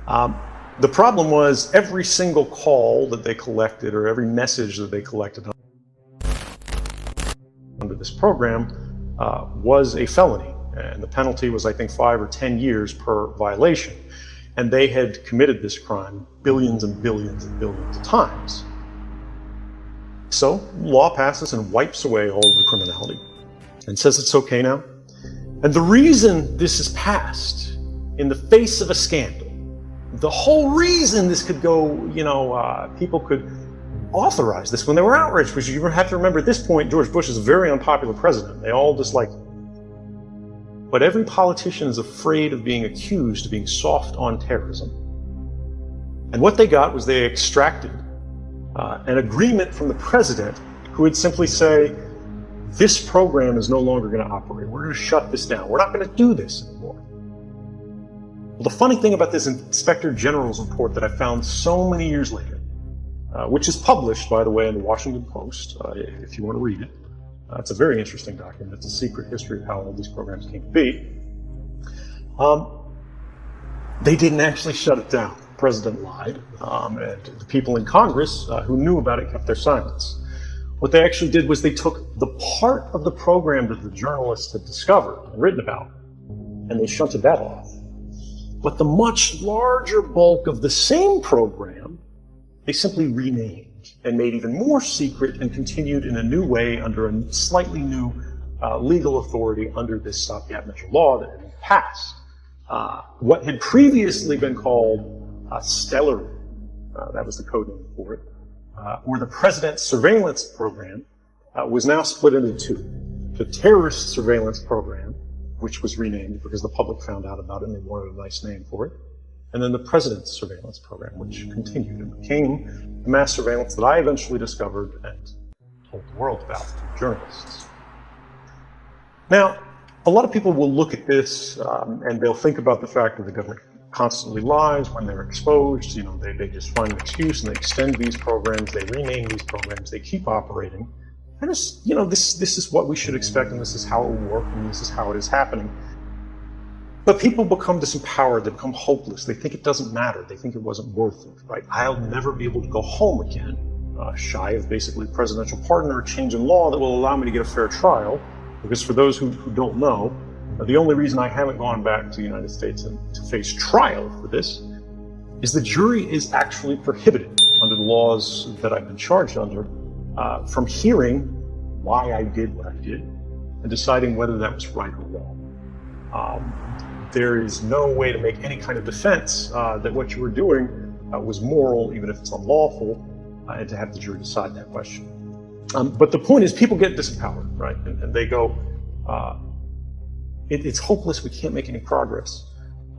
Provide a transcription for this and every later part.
The problem was every single call that they collected or every message that they collected under this program was a felony. And the penalty was, I think, 5 or 10 years per violation. And they had committed this crime billions and billions and billions of times. So law passes and wipes away all the criminality and says it's okay now. And the reason this is passed in the face of a scandal, the whole reason this could go, people could authorize this when they were outraged, because you have to remember at this point, George Bush is a very unpopular president. They all dislike him. But every politician is afraid of being accused of being soft on terrorism. And what they got was they extracted an agreement from the president who would simply say, this program is no longer going to operate. We're going to shut this down. We're not going to do this anymore. Well, the funny thing about this Inspector General's report that I found so many years later, which is published, by the way, in the Washington Post, if you want to read it. It's a very interesting document. It's a secret history of how all these programs came to be. They didn't actually shut it down. The president lied, and the people in Congress who knew about it kept their silence. What they actually did was they took the part of the program that the journalists had discovered and written about, and they shunted that off. But the much larger bulk of the same program, they simply renamed and made even more secret and continued in a new way under a slightly new legal authority under this stopgap measure law that had been passed. What had previously been called Stellar, that was the code name for it, or the President's Surveillance Program, was now split into two. The Terrorist Surveillance Program, which was renamed because the public found out about it and they wanted a nice name for it, and then the President's Surveillance Program, which continued and became the mass surveillance that I eventually discovered and told the world about through journalists. Now, a lot of people will look at this and they'll think about the fact that the government constantly lies when they're exposed. They just find an excuse and they extend these programs, they rename these programs, they keep operating. And this is what we should expect, and this is how it will work, and this is how it is happening. But people become disempowered, they become hopeless, they think it doesn't matter, they think it wasn't worth it, right? I'll never be able to go home again, shy of basically a presidential pardon or a change in law that will allow me to get a fair trial. Because for those who don't know, the only reason I haven't gone back to the United States and to face trial for this is the jury is actually prohibited under the laws that I've been charged under from hearing why I did what I did and deciding whether that was right or wrong. There is no way to make any kind of defense that what you were doing was moral, even if it's unlawful, and to have the jury decide that question. But the point is, people get disempowered, right? And they go, it's hopeless, we can't make any progress.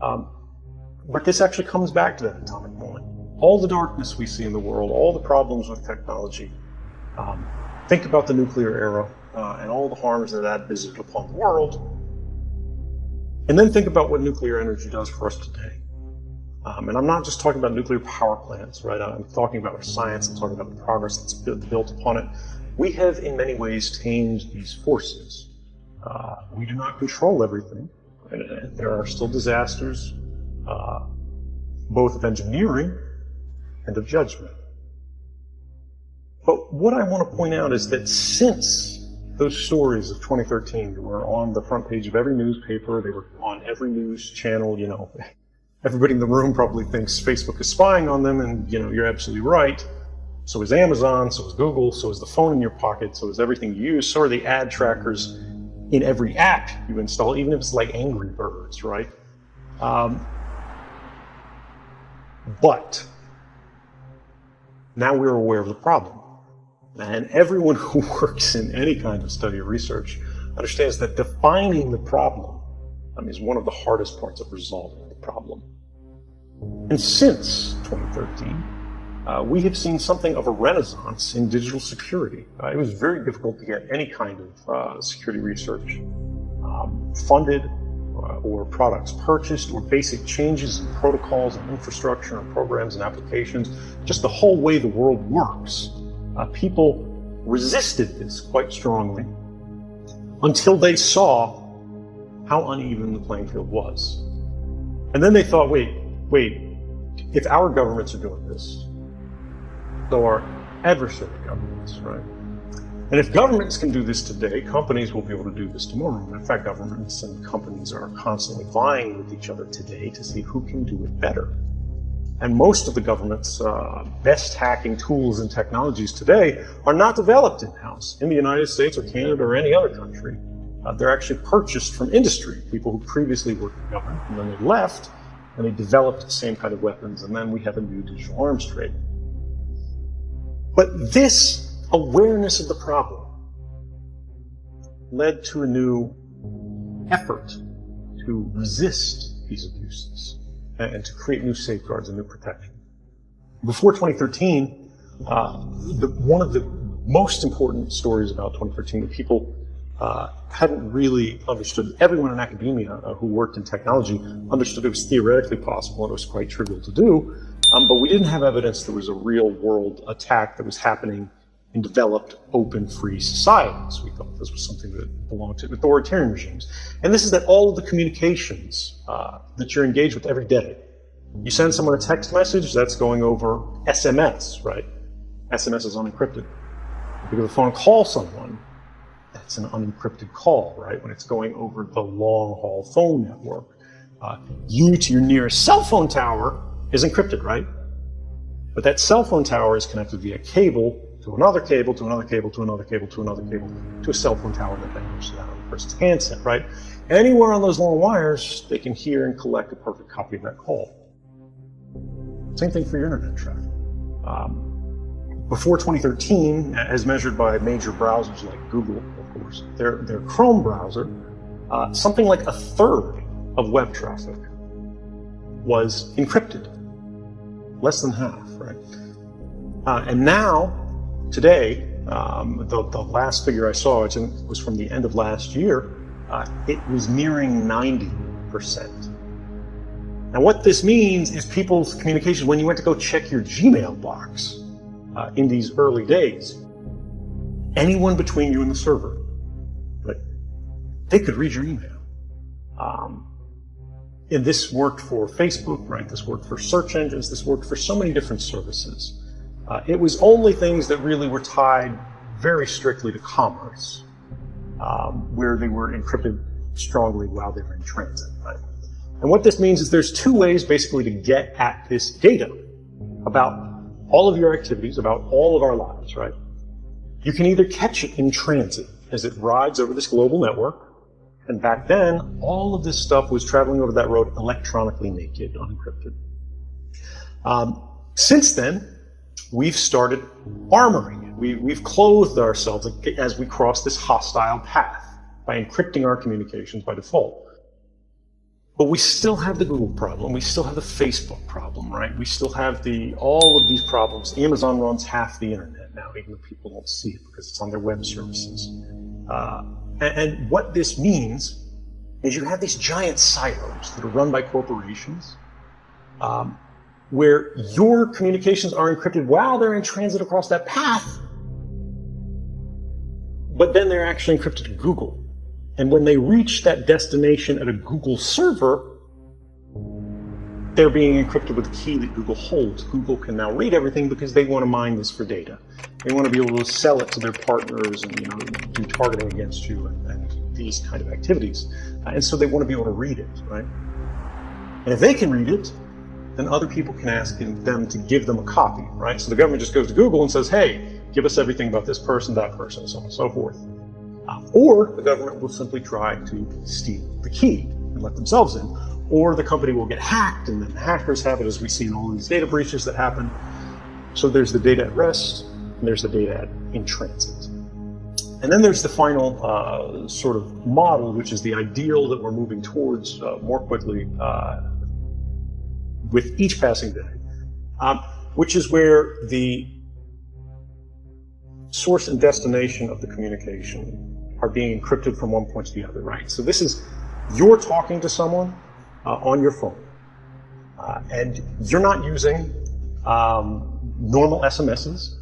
But this actually comes back to that atomic moment. All the darkness we see in the world, all the problems with technology, think about the nuclear era and all the harms that visited upon the world. And then think about what nuclear energy does for us today. And I'm not just talking about nuclear power plants, right? I'm talking about our science, I'm talking about the progress that's built upon it. We have, in many ways, tamed these forces. We do not control everything. And there are still disasters, both of engineering and of judgment. But what I want to point out is that since those stories of 2013 were on the front page of every newspaper, they were on every news channel, everybody in the room probably thinks Facebook is spying on them, and you're absolutely right. So is Amazon, so is Google, so is the phone in your pocket, so is everything you use, so are the ad trackers in every app you install, even if it's like Angry Birds, right? But now we're aware of the problem. And everyone who works in any kind of study or research understands that defining the problem is one of the hardest parts of resolving the problem. And since 2013, we have seen something of a renaissance in digital security. It was very difficult to get any kind of security research funded or products purchased, or basic changes in protocols and infrastructure and programs and applications, just the whole way the world works. People resisted this quite strongly until they saw how uneven the playing field was. And then they thought, wait, If our governments are doing this, so are adversary governments, right? And if governments can do this today, companies will be able to do this tomorrow. And in fact, governments and companies are constantly vying with each other today to see who can do it better. And most of the government's best hacking tools and technologies today are not developed in-house in the United States or Canada or any other country. They're actually purchased from industry, people who previously worked in government, and then they left and they developed the same kind of weapons, and then we have a new digital arms trade. But this awareness of the problem led to a new effort to resist these abuses and to create new safeguards and new protection. Before 2013, one of the most important stories about 2013 that people hadn't really understood, everyone in academia who worked in technology understood it was theoretically possible and it was quite trivial to do, but we didn't have evidence there was a real world attack that was happening in developed, open, free societies. We thought this was something that belonged to authoritarian regimes. And this is that all of the communications that you're engaged with every day, you send someone a text message, that's going over SMS, right? SMS is unencrypted. You give a phone call someone, that's an unencrypted call, right? When it's going over the long-haul phone network. You to your nearest cell phone tower is encrypted, right? But that cell phone tower is connected via cable to another cable, to another cable, to another cable, to another cable, to a cell phone tower that then goes to that other person's handset, right? Anywhere on those long wires, they can hear and collect a perfect copy of that call. Same thing for your internet traffic. Before 2013, as measured by major browsers like Google, of course, their Chrome browser, something like a third of web traffic was encrypted. Less than half, right? And now, today, the last figure I saw, which was from the end of last year, it was nearing 90%. And what this means is people's communications, when you went to go check your Gmail box in these early days, anyone between you and the server, right, they could read your email. And this worked for Facebook, right? This worked for search engines. This worked for so many different services. It was only things that really were tied very strictly to commerce, where they were encrypted strongly while they were in transit, right? And what this means is there's two ways basically to get at this data about all of your activities, about all of our lives, right? You can either catch it in transit as it rides over this global network, and back then, all of this stuff was traveling over that road electronically naked, unencrypted. Since then, we've started armoring it. We've clothed ourselves as we cross this hostile path by encrypting our communications by default. But we still have the Google problem. We still have the Facebook problem, right? We still have all of these problems. Amazon runs half the internet now, even though people don't see it because it's on their web services. And what this means is you have these giant silos that are run by corporations where your communications are encrypted while they're in transit across that path, but then they're actually encrypted to Google. And when they reach that destination at a Google server, they're being encrypted with a key that Google holds. Google can now read everything because they want to mine this for data. They want to be able to sell it to their partners and do targeting against you and these kind of activities. And so they want to be able to read it, right? And if they can read it, then other people can ask them to give them a copy, right? So the government just goes to Google and says, hey, give us everything about this person, that person, so on and so forth. Or the government will simply try to steal the key and let themselves in. Or the company will get hacked, and then the hackers have it, as we see in all these data breaches that happen. So there's the data at rest, and there's the data in transit. And then there's the final sort of model, which is the ideal that we're moving towards more quickly with each passing day, which is where the source and destination of the communication are being encrypted from one point to the other, right? So this is, you're talking to someone on your phone, and you're not using normal SMSs.